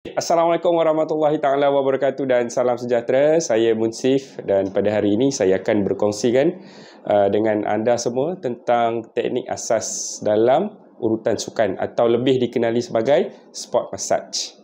Assalamualaikum warahmatullahi taala wabarakatuh dan salam sejahtera. Saya Munsif dan pada hari ini saya akan berkongsikan dengan anda semua tentang teknik asas dalam urutan sukan atau lebih dikenali sebagai sport massage.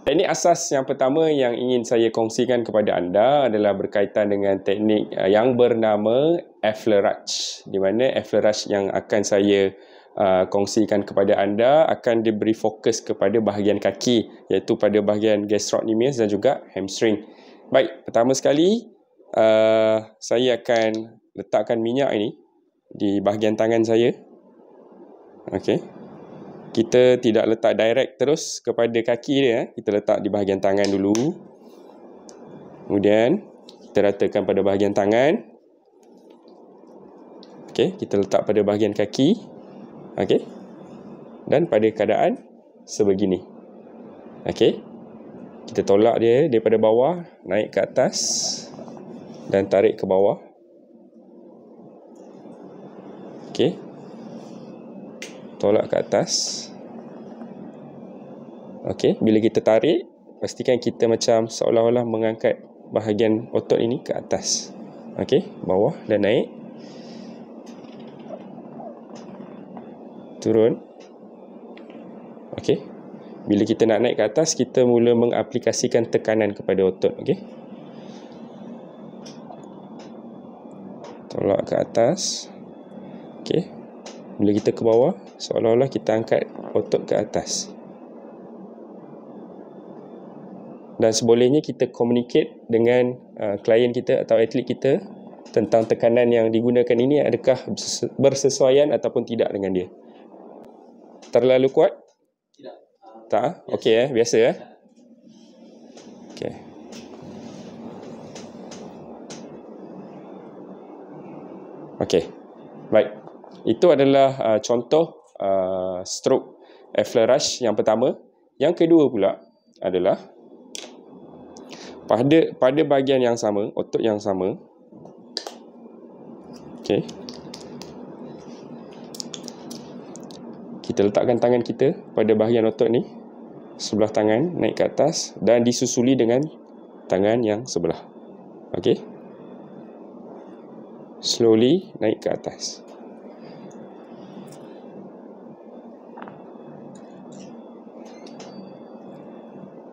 Teknik asas yang pertama yang ingin saya kongsikan kepada anda adalah berkaitan dengan teknik yang bernama Effleurage, di mana Effleurage yang akan saya kongsikan kepada anda akan diberi fokus kepada bahagian kaki, iaitu pada bahagian gastrocnemius dan juga hamstring. Baik, pertama sekali saya akan letakkan minyak ini di bahagian tangan saya. Okey. Kita tidak letak direct terus kepada kaki dia. Kita letak di bahagian tangan dulu. Kemudian kita ratakan pada bahagian tangan. Okey, kita letak pada bahagian kaki. Okey. Dan pada keadaan sebegini. Okey. Kita tolak dia daripada bawah, naik ke atas dan tarik ke bawah. Okey. Tolak ke atas. Okey, bila kita tarik, pastikan kita macam seolah-olah mengangkat bahagian otot ini ke atas. Okey, bawah dan naik. Turun. Okey. Bila kita nak naik ke atas, kita mula mengaplikasikan tekanan kepada otot. Okey. Tolak ke atas. Okey. Bila kita ke bawah, seolah-olah kita angkat otot ke atas. Dan sebolehnya kita communicate dengan klien kita atau atlet kita tentang tekanan yang digunakan ini adakah bersesuaian ataupun tidak dengan dia. Terlalu kuat? Tidak. Tak? Okey biasa Okey. Okey. Baik. Itu adalah contoh stroke Effleurage yang pertama. Yang kedua pula adalah pada bahagian yang sama, otot yang sama. Okey. Kita letakkan tangan kita pada bahagian otot ni, sebelah tangan naik ke atas dan disusuli dengan tangan yang sebelah. Okey. Slowly naik ke atas.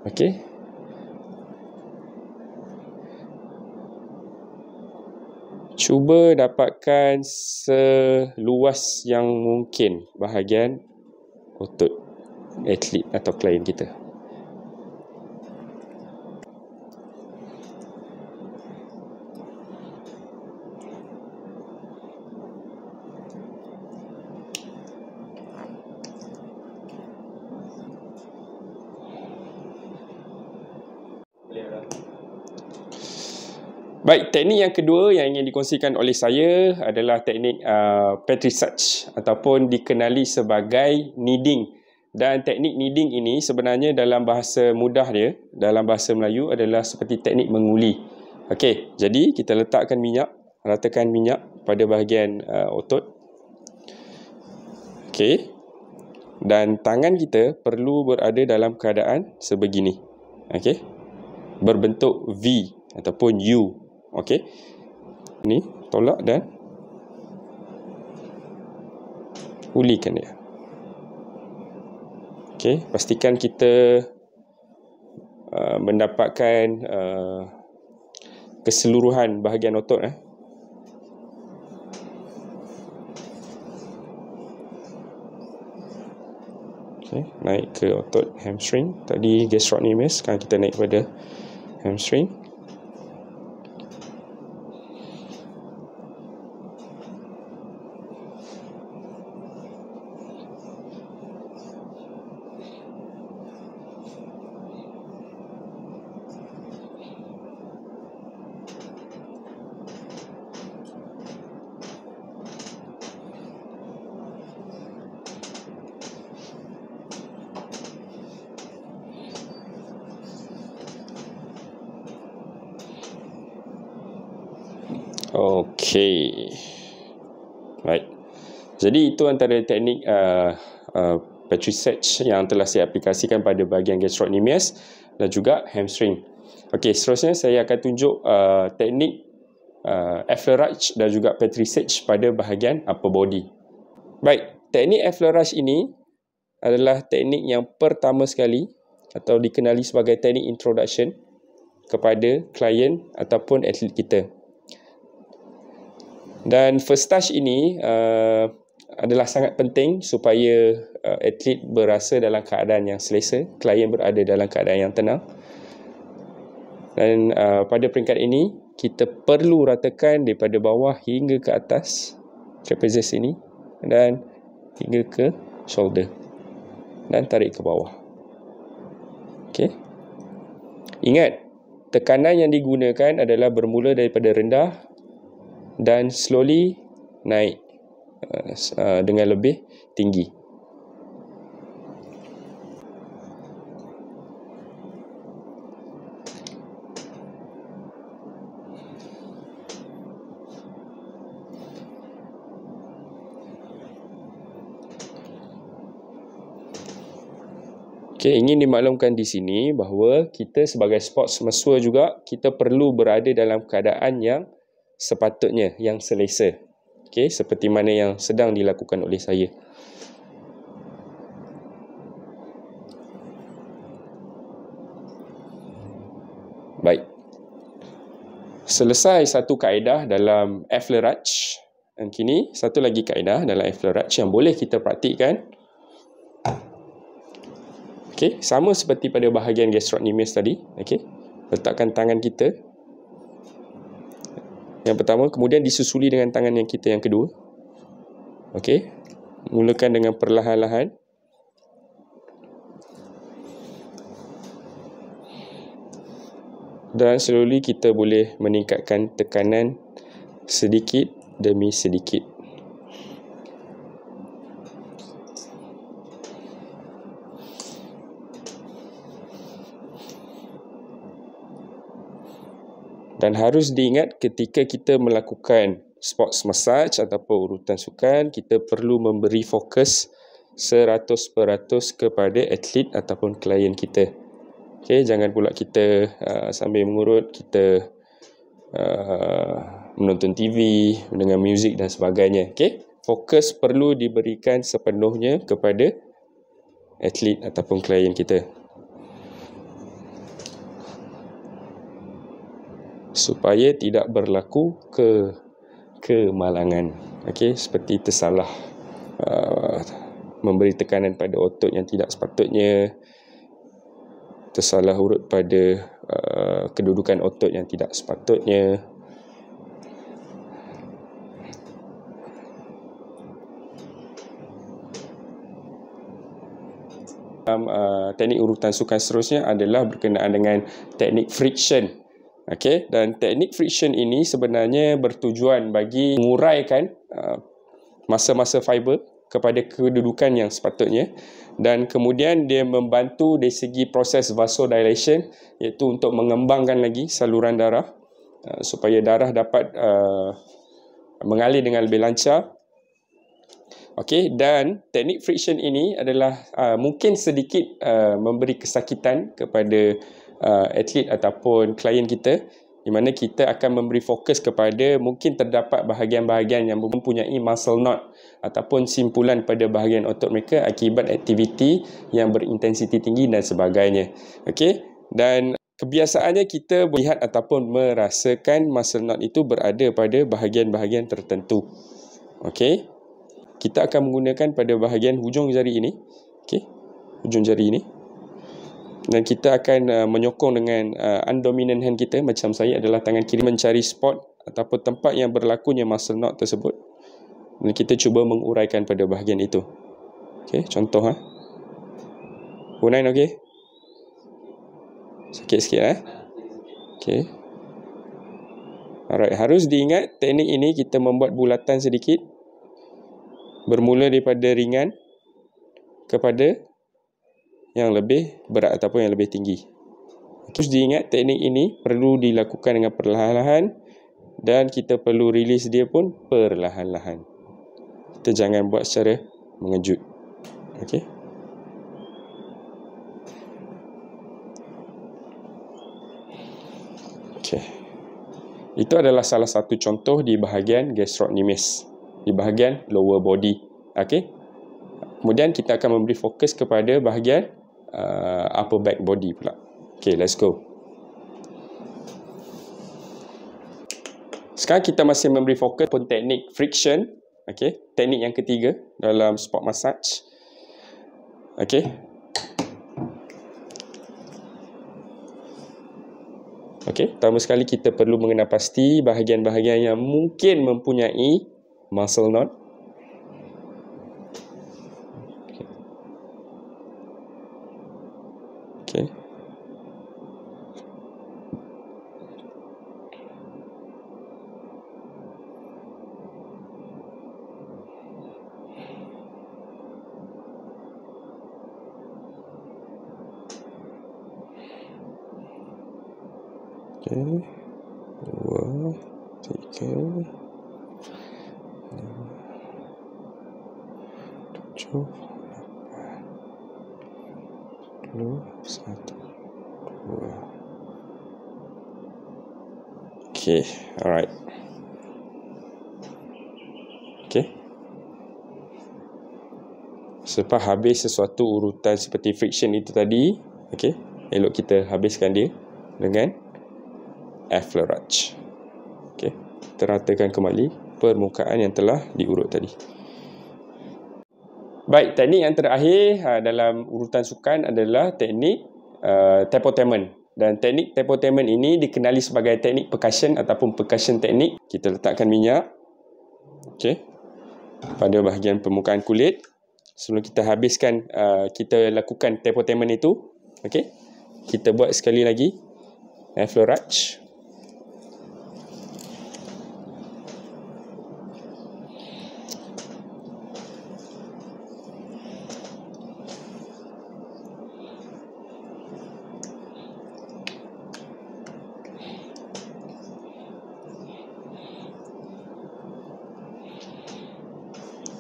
Okey. Cuba dapatkan seluas yang mungkin bahagian otot atlet atau klien kita. Baik, teknik yang kedua yang ingin dikongsikan oleh saya adalah teknik Petrissage ataupun dikenali sebagai kneading. Dan teknik kneading ini sebenarnya dalam bahasa mudah dia, dalam bahasa Melayu adalah seperti teknik menguli. Okey, jadi kita letakkan minyak, ratakan minyak pada bahagian otot. Okey. Dan tangan kita perlu berada dalam keadaan sebegini. Okey. Berbentuk V ataupun U. Okey. Ini tolak dan ulikan dia. Okey, pastikan kita mendapatkan keseluruhan bahagian otot Okey, naik ke otot hamstring. Tadi gastrocnemius, sekarang kita naik pada hamstring. Okey. Baik. Jadi itu antara teknik Petricech yang telah saya aplikasikan pada bahagian gastrocnemius dan juga hamstring. Okey, seterusnya saya akan tunjuk teknik Effleurage dan juga Petricech pada bahagian upper body. Baik, teknik Effleurage ini adalah teknik yang pertama sekali atau dikenali sebagai teknik introduction kepada klien ataupun atlet kita. Dan first touch ini adalah sangat penting supaya atlet berasa dalam keadaan yang selesa, klien berada dalam keadaan yang tenang. Dan pada peringkat ini, kita perlu ratakan daripada bawah hingga ke atas trapezius ini dan hingga ke shoulder dan tarik ke bawah. Okey. Ingat, tekanan yang digunakan adalah bermula daripada rendah dan slowly naik dengan lebih tinggi. Okay, ingin dimaklumkan di sini bahawa kita sebagai sports masseur juga, kita perlu berada dalam keadaan yang sepatutnya, yang selesa. Okay, seperti mana yang sedang dilakukan oleh saya. Baik. Selesai satu kaedah dalam Effleurage. Dan kini satu lagi kaedah dalam Effleurage yang boleh kita praktikkan. Okey, sama seperti pada bahagian gastrocnemius tadi. Okey, letakkan tangan kita yang pertama, kemudian disusuli dengan tangan yang kita yang kedua. Okey, mulakan dengan perlahan-lahan. Dan slowly kita boleh meningkatkan tekanan sedikit demi sedikit. Dan harus diingat ketika kita melakukan sports massage ataupun urutan sukan, kita perlu memberi fokus 100% kepada atlet ataupun klien kita. Okay, jangan pula kita sambil mengurut, kita menonton TV, mendengar muzik dan sebagainya. Okay, fokus perlu diberikan sepenuhnya kepada atlet ataupun klien kita, supaya tidak berlaku kemalangan. Okey, seperti tersalah memberi tekanan pada otot yang tidak sepatutnya, tersalah urut pada kedudukan otot yang tidak sepatutnya. Teknik urutan sukan seterusnya adalah berkenaan dengan teknik friction. Okey, dan teknik friction ini sebenarnya bertujuan bagi menguraikan masa-masa fiber kepada kedudukan yang sepatutnya, dan kemudian dia membantu dari segi proses vasodilation, iaitu untuk mengembangkan lagi saluran darah supaya darah dapat mengalir dengan lebih lancar. Okey, dan teknik friction ini adalah mungkin sedikit memberi kesakitan kepada atlet ataupun klien kita, di mana kita akan memberi fokus kepada mungkin terdapat bahagian-bahagian yang mempunyai muscle knot ataupun simpulan pada bahagian otot mereka akibat aktiviti yang berintensiti tinggi dan sebagainya. Okey, dan kebiasaannya kita melihat ataupun merasakan muscle knot itu berada pada bahagian-bahagian tertentu. Okey, kita akan menggunakan pada bahagian hujung jari ini. Okey, hujung jari ini. Dan kita akan menyokong dengan undominant hand kita, macam saya adalah tangan kiri, mencari spot ataupun tempat yang berlakunya muscle knot tersebut. Dan kita cuba menguraikan pada bahagian itu. Okey, contoh Hunain, okey? Sakit sikit Okey. Alright, harus diingat teknik ini kita membuat bulatan sedikit. Bermula daripada ringan kepada yang lebih berat ataupun yang lebih tinggi. Terus diingat teknik ini perlu dilakukan dengan perlahan-lahan dan kita perlu release dia pun perlahan-lahan. Kita jangan buat secara mengejut. Okey. Okey. Itu adalah salah satu contoh di bahagian gastrocnemius, di bahagian lower body. Okey. Kemudian kita akan memberi fokus kepada bahagian upper back body pula. Okey, let's go. Sekarang kita masih memberi fokus pada teknik friction. Okey, teknik yang ketiga dalam spot massage. Okey. Okey, pertama sekali kita perlu mengenal pasti bahagian-bahagian yang mungkin mempunyai muscle knot. Okey. Okey. 2, 3, 7, 8, 10, 1, 2. Okey, alright. Okey. Selepas habis sesuatu urutan seperti friction itu tadi, okey, elok kita habiskan dia dengan effleurage. Okey, kita ratakan kembali permukaan yang telah diurut tadi. Baik, teknik yang terakhir dalam urutan sukan adalah teknik tapotement. Dan teknik tapotement ini dikenali sebagai teknik percussion ataupun percussion teknik. Kita letakkan minyak, okey, pada bahagian permukaan kulit. Sebelum kita habiskan, kita lakukan tapotement itu, okey, kita buat sekali lagi effleurage.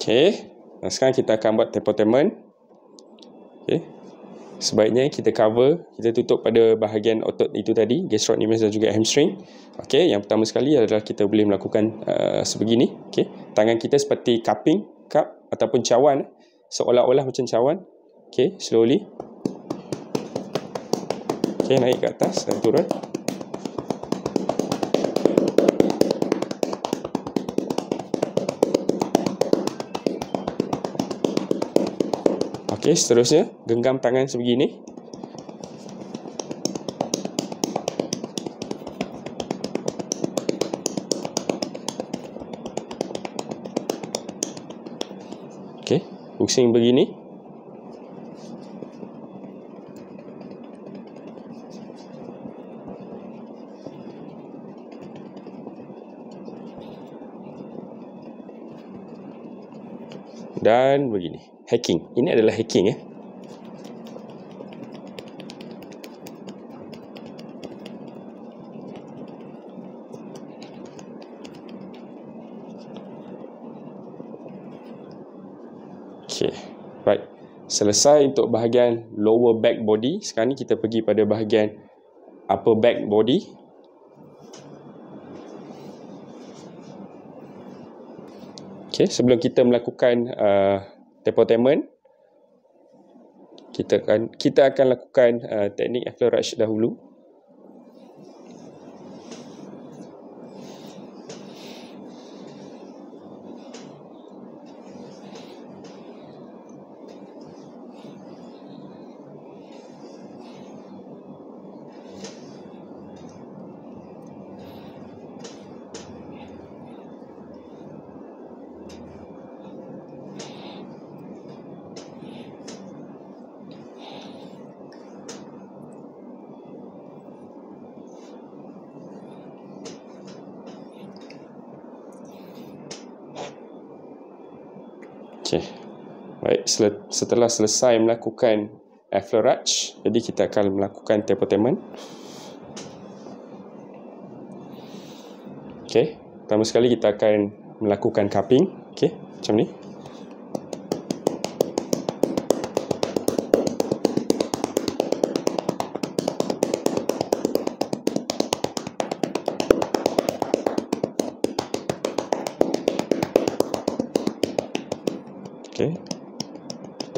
Okey, sekarang kita akan buat tapotement. Okey, sebaiknya kita cover, kita tutup pada bahagian otot itu tadi, gastrocnemius dan juga hamstring. Okey, yang pertama sekali adalah kita boleh melakukan sebegini. Okey, tangan kita seperti cupping, cup ataupun cawan, seolah-olah macam cawan. Okey, slowly. Okey, naik ke atas dan turun. Okey, seterusnya genggam tangan sebegini. Okey, pusing begini. Dan begini. Hacking. Ini adalah hacking ya. Okey. Baik. Selesai untuk bahagian lower back body. Sekarang ni kita pergi pada bahagian upper back body. Okey, sebelum kita melakukan tapotement, kita akan lakukan teknik effleurage dahulu. Okey. Baik, setelah selesai melakukan effleurage, jadi kita akan melakukan tapotement. Okey, pertama sekali kita akan melakukan cupping. Okey, macam ni.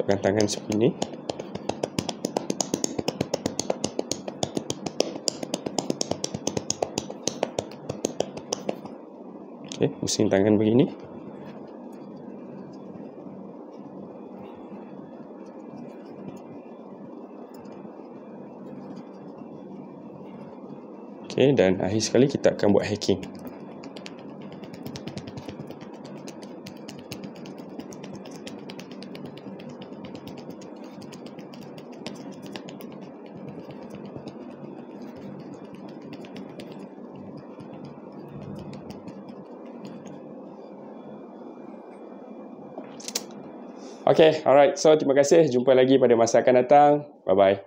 letakkan tangan seperti ini. Okey, pusing tangan begini. Okey, dan akhir sekali kita akan buat hacking. Okay, alright. So, terima kasih. Jumpa lagi pada masa akan datang. Bye-bye.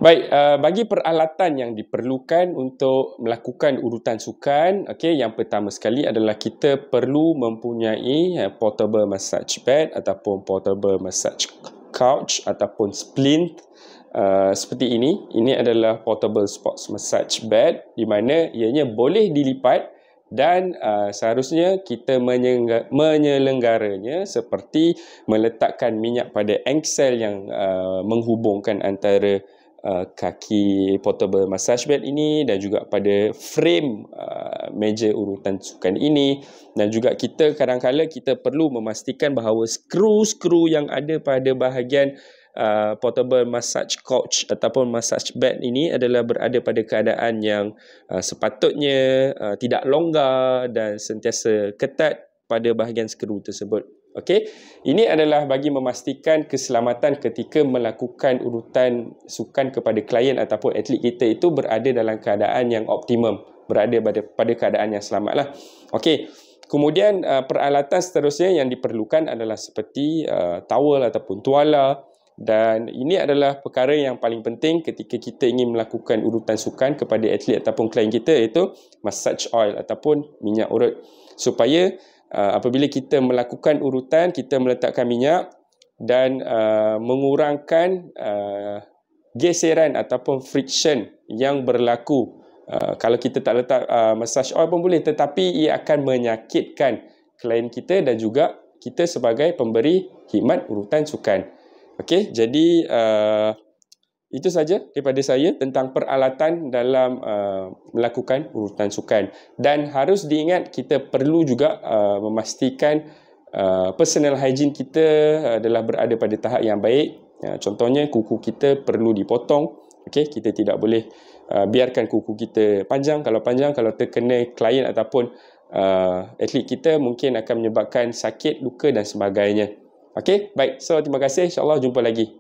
Baik, bagi peralatan yang diperlukan untuk melakukan urutan sukan, okay, yang pertama sekali adalah kita perlu mempunyai portable massage bed ataupun portable massage couch ataupun splint seperti ini. Ini adalah portable sports massage bed di mana ianya boleh dilipat dan seharusnya kita menyelenggaranya seperti meletakkan minyak pada engsel yang menghubungkan antara kaki portable massage bed ini dan juga pada frame meja urutan sukan ini, dan juga kita kadang-kala kita perlu memastikan bahawa skru-skru yang ada pada bahagian portable massage couch ataupun massage bed ini adalah berada pada keadaan yang sepatutnya, tidak longgar dan sentiasa ketat pada bahagian skru tersebut. Okey, ini adalah bagi memastikan keselamatan ketika melakukan urutan sukan kepada klien ataupun atlet kita itu berada dalam keadaan yang optimum, berada pada keadaan yang selamatlah. Okey. Kemudian peralatan seterusnya yang diperlukan adalah seperti towel ataupun tuala, dan ini adalah perkara yang paling penting ketika kita ingin melakukan urutan sukan kepada atlet ataupun klien kita, iaitu massage oil ataupun minyak urut, supaya apabila kita melakukan urutan, kita meletakkan minyak dan mengurangkan geseran ataupun friction yang berlaku. Kalau kita tak letak massage oil pun boleh, tetapi ia akan menyakitkan klien kita dan juga kita sebagai pemberi khidmat urutan sukan. Okey, jadi itu saja daripada saya tentang peralatan dalam melakukan urutan sukan. Dan harus diingat, kita perlu juga memastikan personal hygiene kita adalah berada pada tahap yang baik. Contohnya, kuku kita perlu dipotong. Okey, kita tidak boleh biarkan kuku kita panjang. Kalau panjang, kalau terkena klien ataupun atlet kita, mungkin akan menyebabkan sakit, luka dan sebagainya. Okey, baik. So, terima kasih. InsyaAllah jumpa lagi.